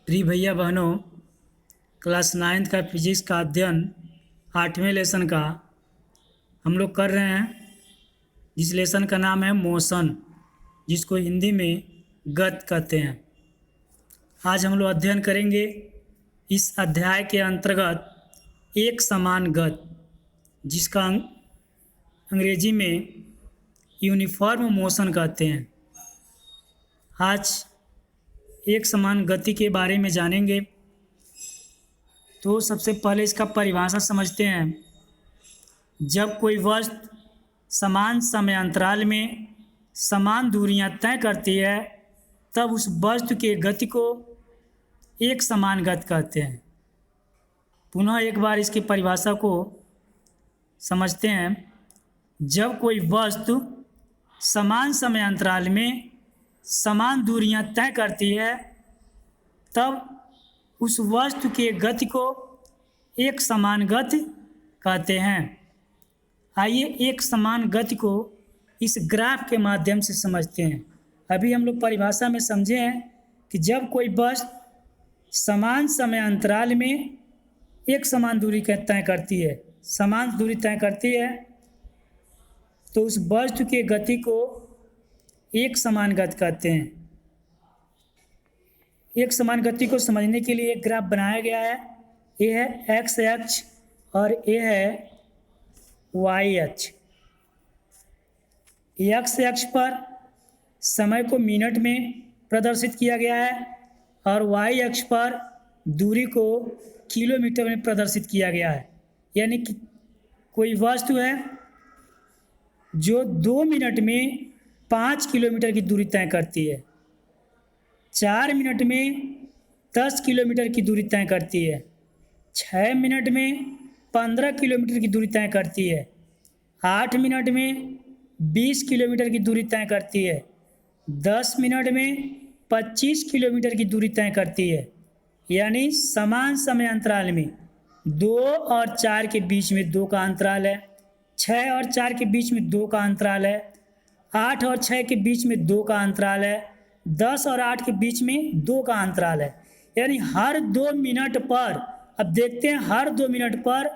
प्रिय भैया बहनों, क्लास 9th का फिजिक्स का अध्ययन 8वें लेसन का हम लोग कर रहे हैं। जिस लेसन का नाम है मोशन, जिसको हिंदी में गति कहते हैं। आज हम लोग अध्ययन करेंगे इस अध्याय के अंतर्गत एक समान गति, जिसका अंग्रेजी में यूनिफॉर्म मोशन कहते हैं। आज एक समान गति के बारे में जानेंगे। तो सबसे पहले इसका परिभाषा समझते हैं। जब कोई वस्तु समान समय अंतराल में समान दूरियां तय करती है, तब उस वस्तु के गति को एक समान गति कहते हैं। पुनः एक बार इसकी परिभाषा को समझते हैं। जब कोई वस्तु समान समय अंतराल में समान दूरियां तय करती है, तब उस वस्तु के गति को एक समान गति कहते हैं। आइए एक समान गति को इस ग्राफ के माध्यम से समझते हैं। अभी हम लोग परिभाषा में समझे हैं कि जब कोई वस्तु समान समय अंतराल में एक समान दूरी तय करती है, समान दूरी तय करती है, तो उस वस्तु के गति को एक समान गति कहते हैं। एक समान गति को समझने के लिए एक ग्राफ बनाया गया है। ये है एक्स अक्ष और ये है वाई अक्ष। एक्स अक्ष पर समय को मिनट में प्रदर्शित किया गया है और वाई अक्ष पर दूरी को किलोमीटर में प्रदर्शित किया गया है। यानी कि कोई वस्तु है जो 2 मिनट में 5 किलोमीटर की दूरी तय करती है, 4 मिनट में 10 किलोमीटर की दूरी तय करती है, 6 मिनट में 15 किलोमीटर की दूरी तय करती है, 8 मिनट में 20 किलोमीटर की दूरी तय करती है, 10 मिनट में 25 किलोमीटर की दूरी तय करती है। यानी समान समय अंतराल में 2 और 4 के बीच में 2 का अंतराल है, 6 और 4 के बीच में 2 का अंतराल है, 8 और 6 के बीच में 2 का अंतराल है, 10 और 8 के बीच में 2 का अंतराल है। यानी हर 2 मिनट पर, अब देखते हैं हर 2 मिनट पर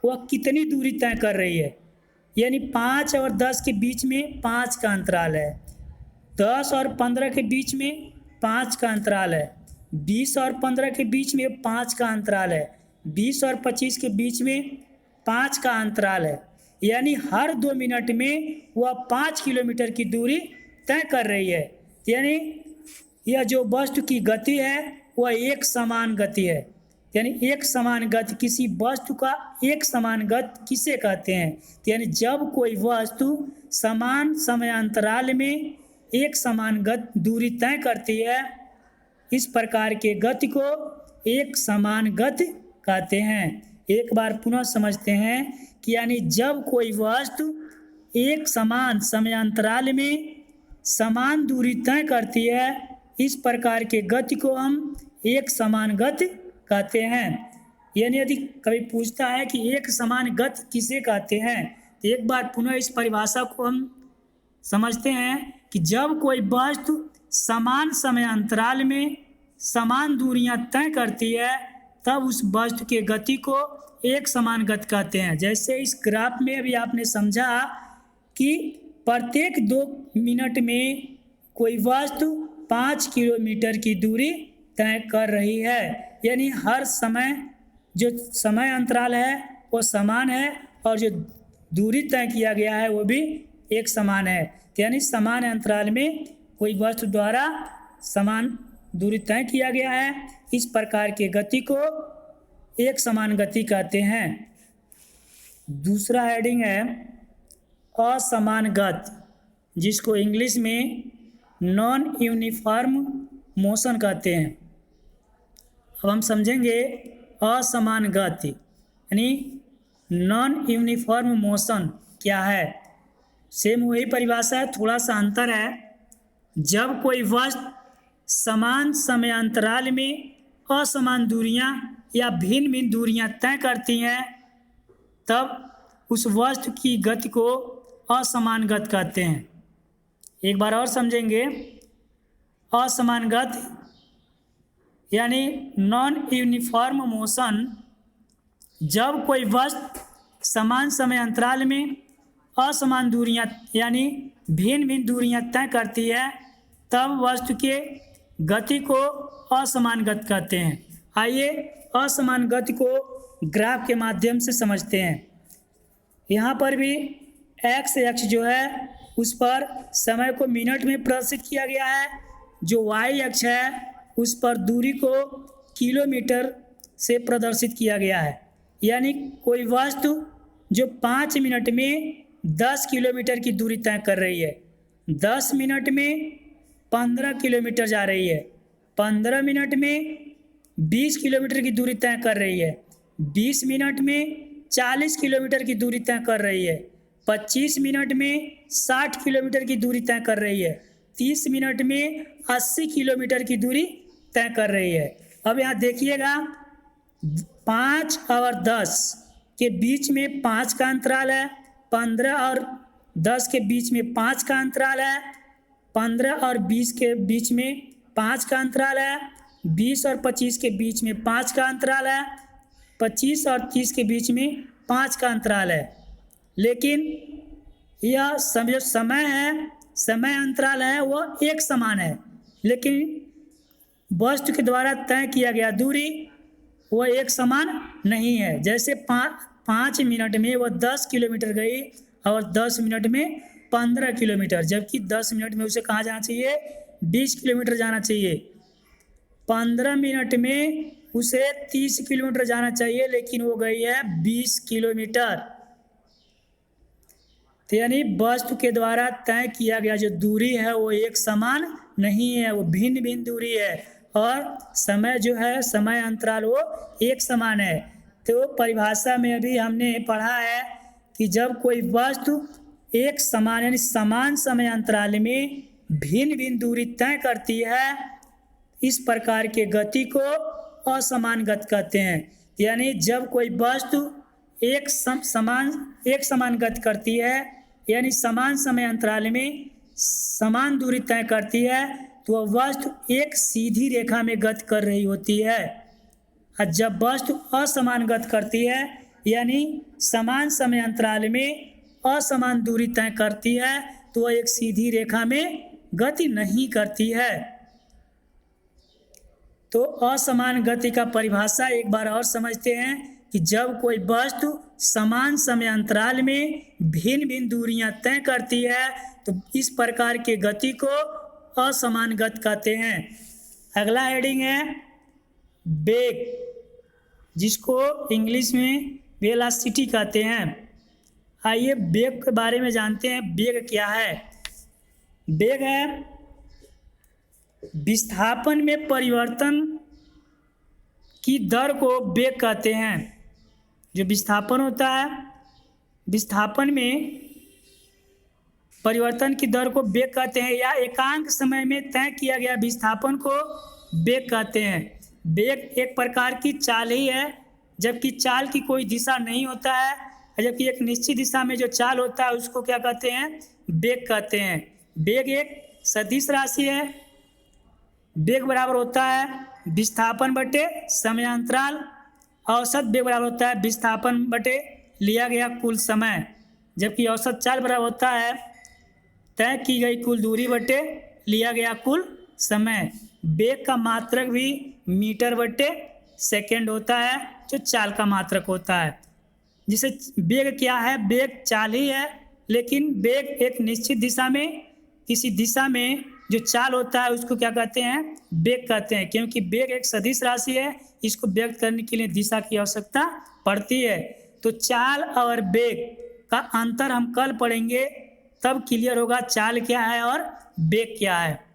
वह कितनी दूरी तय कर रही है। यानी 5 और 10 के बीच में 5 का अंतराल है, 10 और 15 के बीच में 5 का अंतराल है, 20 और 15 के बीच में 5 का अंतराल है, 20 और 25 के बीच में 5 का अंतराल है। यानी हर 2 मिनट में वह 5 किलोमीटर की दूरी तय कर रही है। यानी यह जो वस्तु की गति है वह एक समान गति है। यानी एक समान गति, किसी वस्तु का एक समान गति किसे कहते हैं? यानी जब कोई वस्तु समान समय अंतराल में एक समान गति दूरी तय करती है, इस प्रकार के गति को एक समान गति कहते हैं। एक बार पुनः समझते हैं कि यानी जब कोई वस्तु एक समान समय अंतराल में समान दूरी तय करती है, इस प्रकार के गति को हम एक समान गति कहते हैं। यानी यदि कभी पूछता है कि एक समान गति किसे कहते हैं, तो एक बार पुनः इस परिभाषा को हम समझते हैं कि जब कोई वस्तु समान समय अंतराल में समान दूरियां तय करती है, तब उस वस्तु के गति को एक समान गति कहते हैं। जैसे इस ग्राफ में अभी आपने समझा कि प्रत्येक 2 मिनट में कोई वस्तु 5 किलोमीटर की दूरी तय कर रही है। यानी हर समय जो समय अंतराल है वो समान है और जो दूरी तय किया गया है वो भी एक समान है। यानी समान अंतराल में कोई वस्तु द्वारा समान दूरी तय किया गया है। इस प्रकार के गति को एक समान गति कहते हैं। दूसरा हेडिंग है असमान गति, जिसको इंग्लिश में नॉन यूनिफॉर्म मोशन कहते हैं। अब हम समझेंगे असमान गति यानी नॉन यूनिफॉर्म मोशन क्या है। सेम वही परिभाषा है, थोड़ा सा अंतर है। जब कोई वस्तु समान समय अंतराल में असमान दूरियां या भिन्न भिन्न दूरियां तय करती हैं, तब उस वस्तु की गति को असमान गति कहते हैं। एक बार और समझेंगे। असमान गति यानी नॉन यूनिफॉर्म मोशन, जब कोई वस्तु समान समय अंतराल में असमान दूरियां यानी भिन्न भिन्न दूरियां तय करती है, तब वस्तु के गति को असमान गति कहते हैं। आइए असमान गति को ग्राफ के माध्यम से समझते हैं। यहाँ पर भी एक्स अक्ष जो है उस पर समय को मिनट में प्रदर्शित किया गया है, जो वाई अक्ष है उस पर दूरी को किलोमीटर से प्रदर्शित किया गया है। यानी कोई वस्तु जो 5 मिनट में 10 किलोमीटर की दूरी तय कर रही है, 10 मिनट में 15 किलोमीटर जा रही है, 15 मिनट में 20 किलोमीटर की दूरी तय कर रही है, 20 मिनट में 40 किलोमीटर की दूरी तय कर रही है, 25 मिनट में 60 किलोमीटर की दूरी तय कर रही है, 30 मिनट में 80 किलोमीटर की दूरी तय कर रही है। अब यहाँ देखिएगा 5 और 10 के बीच में 5 का अंतराल है, 15 और 10 के बीच में 5 का अंतराल है, 15 और 20 के बीच में 5 का अंतराल है, 20 और 25 के बीच में 5 का अंतराल है, 25 और 30 के बीच में 5 का अंतराल है। लेकिन यह जो समय है, समय अंतराल है वह एक समान है, लेकिन वस्तु के द्वारा तय किया गया दूरी वह एक समान नहीं है। जैसे 5 मिनट में वह 10 किलोमीटर गई और 10 मिनट में 15 किलोमीटर, जबकि 10 मिनट में उसे कहाँ जाना चाहिए, 20 किलोमीटर जाना चाहिए। 15 मिनट में उसे 30 किलोमीटर जाना चाहिए, लेकिन वो गई है 20 किलोमीटर। तो यानी वस्तु के द्वारा तय किया गया जो दूरी है वो एक समान नहीं है, वो भिन्न भिन्न दूरी है, और समय जो है, समय अंतराल वो एक समान है। तो परिभाषा में अभी हमने पढ़ा है कि जब कोई वस्तु एक समान यानी समान समय अंतराल में भिन्न भिन्न दूरी तय करती है, इस प्रकार के गति को असमान गति कहते हैं। यानी जब कोई वस्तु एक समान गति करती है, यानी समान समय अंतराल में समान दूरी तय करती है, तो वह वस्तु एक सीधी रेखा में गति कर रही होती है। और जब वस्तु असमान गति करती है, यानी समान समय अंतराल में असमान दूरी तय करती है, तो वह एक सीधी रेखा में गति नहीं करती है। तो असमान गति का परिभाषा एक बार और समझते हैं कि जब कोई वस्तु समान समय अंतराल में भिन्न भिन्न दूरियां तय करती है, तो इस प्रकार के गति को असमान गति कहते हैं। अगला हेडिंग है वेग, जिसको इंग्लिश में वेलोसिटी कहते हैं। आइए वेग के बारे में जानते हैं। वेग क्या है? वेग है विस्थापन में परिवर्तन की दर को वेग कहते हैं। जो विस्थापन होता है, विस्थापन में परिवर्तन की दर को वेग कहते हैं, या एकांक समय में तय किया गया विस्थापन को वेग कहते हैं। वेग एक प्रकार की चाल ही है, जबकि चाल की कोई दिशा नहीं होता है, जबकि एक निश्चित दिशा में जो चाल होता है उसको क्या कहते हैं, वेग कहते हैं। वेग एक सदिश राशि है। वेग बराबर होता है विस्थापन बटे समयांतराल। औसत वेग बराबर होता है विस्थापन बटे लिया गया कुल समय, जबकि औसत चाल बराबर होता है तय की गई कुल दूरी बटे लिया गया कुल समय। वेग का मात्रक भी मीटर बटे सेकेंड होता है, जो चाल का मात्रक होता है। जिसे वेग क्या है, वेग चाल ही है, लेकिन वेग एक निश्चित दिशा में, किसी दिशा में जो चाल होता है उसको क्या कहते हैं, वेग कहते हैं। क्योंकि वेग एक सदिश राशि है, इसको व्यक्त करने के लिए दिशा की आवश्यकता पड़ती है। तो चाल और वेग का अंतर हम कल पढ़ेंगे, तब क्लियर होगा चाल क्या है और वेग क्या है।